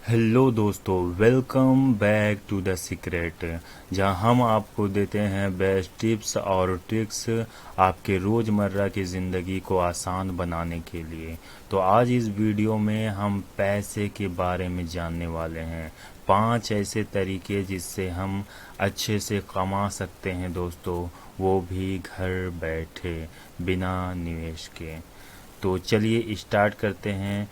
Hello दोस्तों, welcome back to the secret, जहां हम आपको देते हैं बेस्ट टिप्स और ट्रिक्स आपके रोज़मर्रा की ज़िंदगी को आसान बनाने के लिए। तो आज इस वीडियो में हम पैसे के बारे में जानने वाले हैं। 5 ऐसे तरीके जिससे हम अच्छे से कमा सकते हैं दोस्तों, वो भी घर बैठे बिना निवेश के। तो चलिए स्टार्ट करते हैं।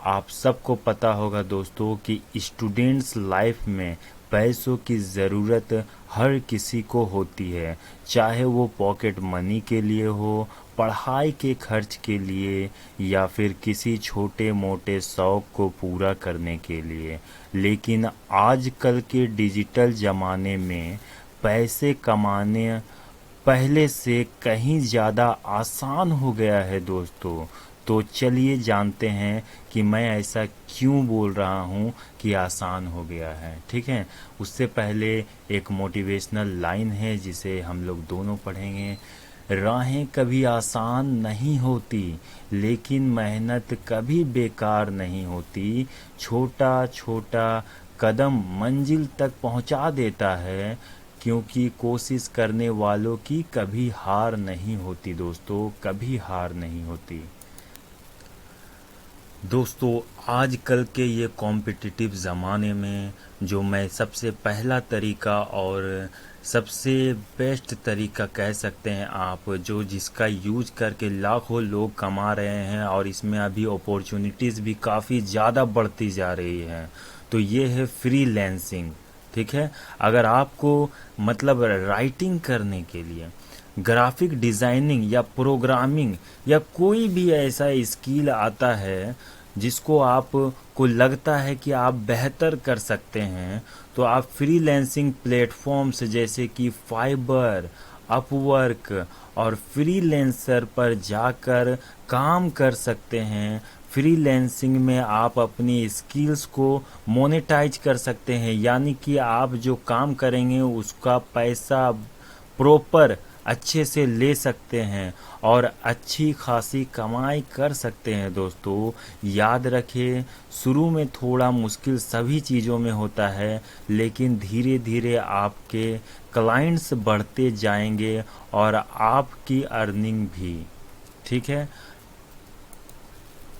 आप सबको पता होगा दोस्तों कि स्टूडेंट्स लाइफ में पैसों की ज़रूरत हर किसी को होती है, चाहे वो पॉकेट मनी के लिए हो, पढ़ाई के खर्च के लिए या फिर किसी छोटे मोटे शौक को पूरा करने के लिए। लेकिन आजकल के डिजिटल ज़माने में पैसे कमाने पहले से कहीं ज़्यादा आसान हो गया है दोस्तों। तो चलिए जानते हैं कि मैं ऐसा क्यों बोल रहा हूँ कि आसान हो गया है। ठीक है, उससे पहले एक मोटिवेशनल लाइन है जिसे हम लोग दोनों पढ़ेंगे। राहें कभी आसान नहीं होती, लेकिन मेहनत कभी बेकार नहीं होती। छोटा छोटा कदम मंजिल तक पहुंचा देता है, क्योंकि कोशिश करने वालों की कभी हार नहीं होती दोस्तों, कभी हार नहीं होती। दोस्तों, आजकल के ये कॉम्पिटिटिव ज़माने में जो मैं सबसे पहला तरीका और सबसे बेस्ट तरीका कह सकते हैं आप, जो जिसका यूज करके लाखों लोग कमा रहे हैं और इसमें अभी अपॉर्चुनिटीज़ भी काफ़ी ज़्यादा बढ़ती जा रही हैं, तो ये है फ्रीलांसिंग। ठीक है, अगर आपको मतलब राइटिंग करने के लिए, ग्राफिक डिज़ाइनिंग या प्रोग्रामिंग या कोई भी ऐसा स्किल आता है जिसको आप को लगता है कि आप बेहतर कर सकते हैं, तो आप फ्रीलांसिंग प्लेटफॉर्म्स जैसे कि फाइबर, अपवर्क और फ्रीलांसर पर जाकर काम कर सकते हैं। फ्रीलांसिंग में आप अपनी स्किल्स को मोनेटाइज कर सकते हैं, यानी कि आप जो काम करेंगे उसका पैसा प्रॉपर अच्छे से ले सकते हैं और अच्छी खासी कमाई कर सकते हैं दोस्तों। याद रखें, शुरू में थोड़ा मुश्किल सभी चीज़ों में होता है, लेकिन धीरे धीरे आपके क्लाइंट्स बढ़ते जाएंगे और आपकी अर्निंग भी। ठीक है,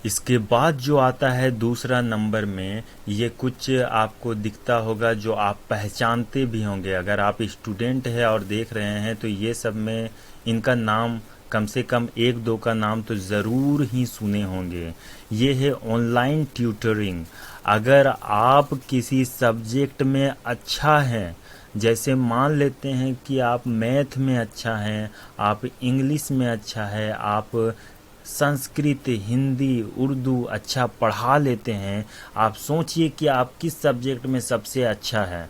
इसके बाद जो आता है दूसरा नंबर में, ये कुछ आपको दिखता होगा जो आप पहचानते भी होंगे। अगर आप स्टूडेंट हैं और देख रहे हैं तो ये सब में इनका नाम कम से कम एक दो का नाम तो ज़रूर ही सुने होंगे। ये है ऑनलाइन ट्यूटरिंग। अगर आप किसी सब्जेक्ट में अच्छा हैं, जैसे मान लेते हैं कि आप मैथ में अच्छा हैं, आप इंग्लिश में अच्छा है, आप संस्कृत, हिंदी, उर्दू अच्छा पढ़ा लेते हैं, आप सोचिए कि आप किस सब्जेक्ट में सबसे अच्छा है,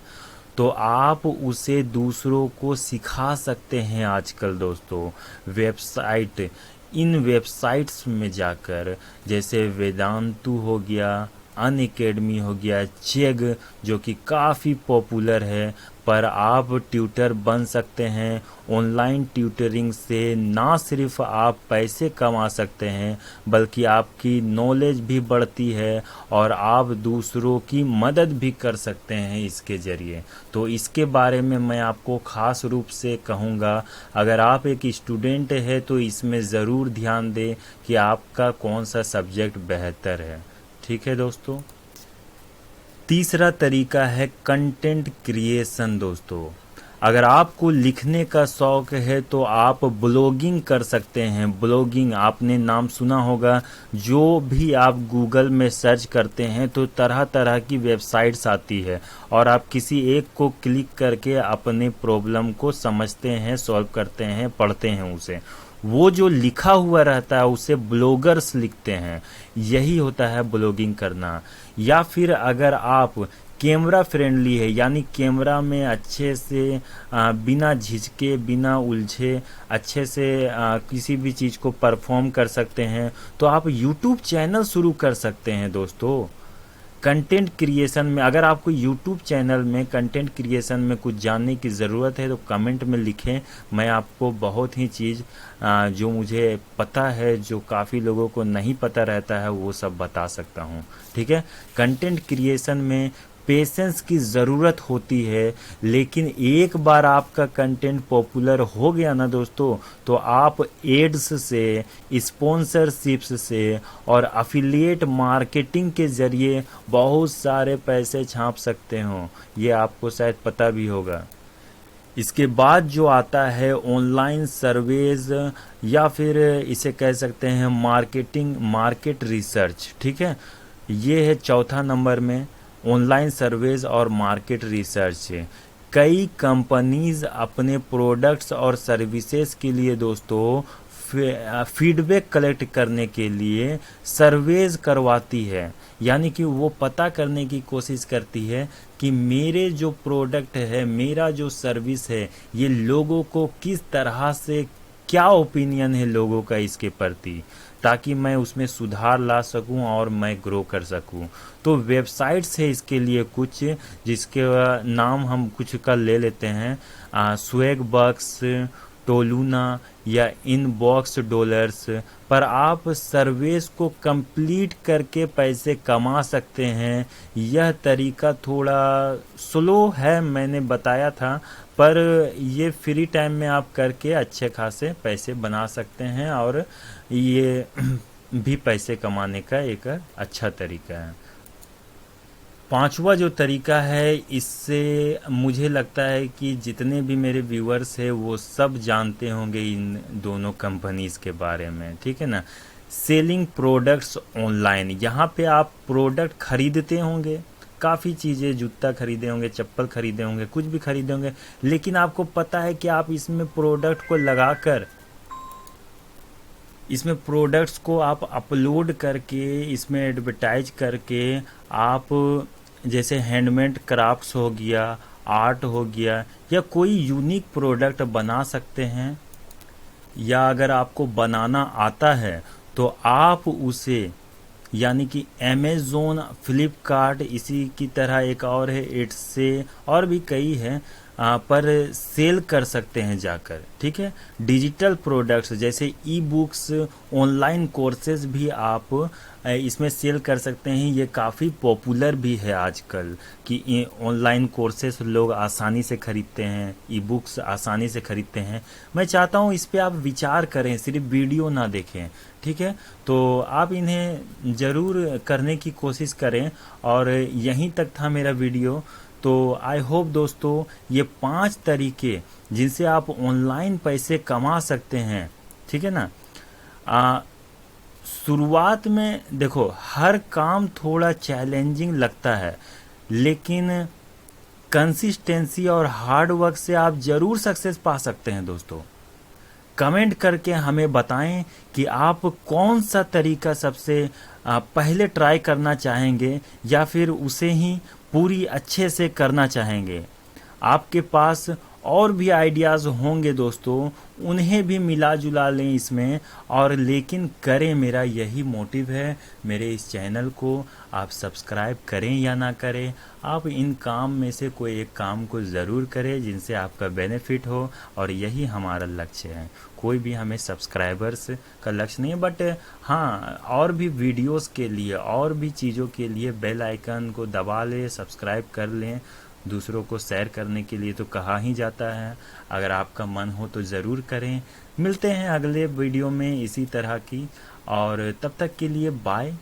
तो आप उसे दूसरों को सिखा सकते हैं। आजकल दोस्तों वेबसाइट, इन वेबसाइट्स में जाकर, जैसे वेदांतु हो गया, अन अकेडमी हो गया, चेग जो कि काफ़ी पॉपुलर है, पर आप ट्यूटर बन सकते हैं। ऑनलाइन ट्यूटरिंग से ना सिर्फ आप पैसे कमा सकते हैं, बल्कि आपकी नॉलेज भी बढ़ती है और आप दूसरों की मदद भी कर सकते हैं इसके ज़रिए। तो इसके बारे में मैं आपको ख़ास रूप से कहूँगा, अगर आप एक स्टूडेंट है तो इसमें ज़रूर ध्यान दें कि आपका कौन सा सब्जेक्ट बेहतर है। ठीक है दोस्तों, तीसरा तरीका है कंटेंट क्रिएशन दोस्तों। अगर आपको लिखने का शौक है तो आप ब्लॉगिंग कर सकते हैं। ब्लॉगिंग आपने नाम सुना होगा, जो भी आप गूगल में सर्च करते हैं तो तरह तरह की वेबसाइट्स आती है और आप किसी एक को क्लिक करके अपने प्रॉब्लम को समझते हैं, सॉल्व करते हैं, पढ़ते हैं उसे। वो जो लिखा हुआ रहता है उसे ब्लॉगर्स लिखते हैं। यही होता है ब्लॉगिंग करना। या फिर अगर आप कैमरा फ्रेंडली है, यानी कैमरा में अच्छे से बिना झिझके, बिना उलझे अच्छे से किसी भी चीज़ को परफॉर्म कर सकते हैं, तो आप यूट्यूब चैनल शुरू कर सकते हैं दोस्तों। कंटेंट क्रिएशन में अगर आपको यूट्यूब चैनल में कंटेंट क्रिएशन में कुछ जानने की ज़रूरत है तो कमेंट में लिखें। मैं आपको बहुत ही चीज़ जो मुझे पता है, जो काफ़ी लोगों को नहीं पता रहता है, वो सब बता सकता हूँ। ठीक है, कंटेंट क्रिएशन में पेशेंस की ज़रूरत होती है, लेकिन एक बार आपका कंटेंट पॉपुलर हो गया ना दोस्तों, तो आप एड्स से, स्पॉन्सरशिप्स से और अफिलिएट मार्केटिंग के ज़रिए बहुत सारे पैसे छाप सकते हो। ये आपको शायद पता भी होगा। इसके बाद जो आता है ऑनलाइन सर्वेज, या फिर इसे कह सकते हैं मार्केट रिसर्च। ठीक है, ये है चौथा नंबर में ऑनलाइन सर्वेज और मार्केट रिसर्च है। कई कंपनीज अपने प्रोडक्ट्स और सर्विसेज के लिए दोस्तों फीडबैक कलेक्ट करने के लिए सर्वेज करवाती है, यानी कि वो पता करने की कोशिश करती है कि मेरे जो प्रोडक्ट है, मेरा जो सर्विस है, ये लोगों को किस तरह से, क्या ओपिनियन है लोगों का इसके प्रति, ताकि मैं उसमें सुधार ला सकूं और मैं ग्रो कर सकूं। तो वेबसाइट्स है इसके लिए कुछ, जिसके नाम हम कुछ का ले लेते हैं, स्वैग बक्स, टोलूना या इनबॉक्स डॉलर्स पर आप सर्वेस को कंप्लीट करके पैसे कमा सकते हैं। यह तरीका थोड़ा स्लो है, मैंने बताया था, पर ये फ्री टाइम में आप करके अच्छे खासे पैसे बना सकते हैं और ये भी पैसे कमाने का एक अच्छा तरीका है। पांचवा जो तरीका है, इससे मुझे लगता है कि जितने भी मेरे व्यूअर्स हैं वो सब जानते होंगे इन दोनों कंपनीज के बारे में। ठीक है ना, सेलिंग प्रोडक्ट्स ऑनलाइन। यहाँ पे आप प्रोडक्ट खरीदते होंगे, काफ़ी चीज़ें, जूता खरीदे होंगे, चप्पल खरीदे होंगे, कुछ भी खरीदे होंगे, लेकिन आपको पता है कि आप इसमें प्रोडक्ट को लगाकर, इसमें प्रोडक्ट्स को आप अपलोड करके, इसमें एडवर्टाइज करके आप जैसे हैंडमेड क्राफ्ट्स हो गया, आर्ट हो गया, या कोई यूनिक प्रोडक्ट बना सकते हैं। या अगर आपको बनाना आता है तो आप उसे, यानी कि अमेज़ोन, फ्लिपकार्ट, इसी की तरह एक और है इट्स से, और भी कई हैं, पर सेल कर सकते हैं जाकर। ठीक है, डिजिटल प्रोडक्ट्स जैसे ई बुक्स, ऑनलाइन कोर्सेज भी आप इसमें सेल कर सकते हैं। ये काफ़ी पॉपुलर भी है आजकल कि ऑनलाइन कोर्सेज लोग आसानी से खरीदते हैं, ई बुक्स आसानी से खरीदते हैं। मैं चाहता हूँ इस पे आप विचार करें, सिर्फ वीडियो ना देखें। ठीक है, तो आप इन्हें ज़रूर करने की कोशिश करें। और यहीं तक था मेरा वीडियो। तो आई होप दोस्तों ये 5 तरीके जिनसे आप ऑनलाइन पैसे कमा सकते हैं। ठीक है ना, शुरुआत में देखो हर काम थोड़ा चैलेंजिंग लगता है, लेकिन कंसिस्टेंसी और हार्ड वर्क से आप ज़रूर सक्सेस पा सकते हैं दोस्तों। कमेंट करके हमें बताएं कि आप कौन सा तरीका सबसे पहले ट्राई करना चाहेंगे, या फिर उसे ही पूरी अच्छे से करना चाहेंगे। आपके पास और भी आइडियाज़ होंगे दोस्तों, उन्हें भी मिला जुला लें इसमें, और लेकिन करें, मेरा यही मोटिव है। मेरे इस चैनल को आप सब्सक्राइब करें या ना करें, आप इन काम में से कोई एक काम को ज़रूर करें जिनसे आपका बेनिफिट हो, और यही हमारा लक्ष्य है। कोई भी हमें सब्सक्राइबर्स का लक्ष्य नहीं है, बट हाँ, और भी वीडियोस के लिए, और भी चीज़ों के लिए बेल आइकन को दबा लें, सब्सक्राइब कर लें। दूसरों को शेयर करने के लिए तो कहा ही जाता है, अगर आपका मन हो तो ज़रूर करें। मिलते हैं अगले वीडियो में इसी तरह की, और तब तक के लिए बाय।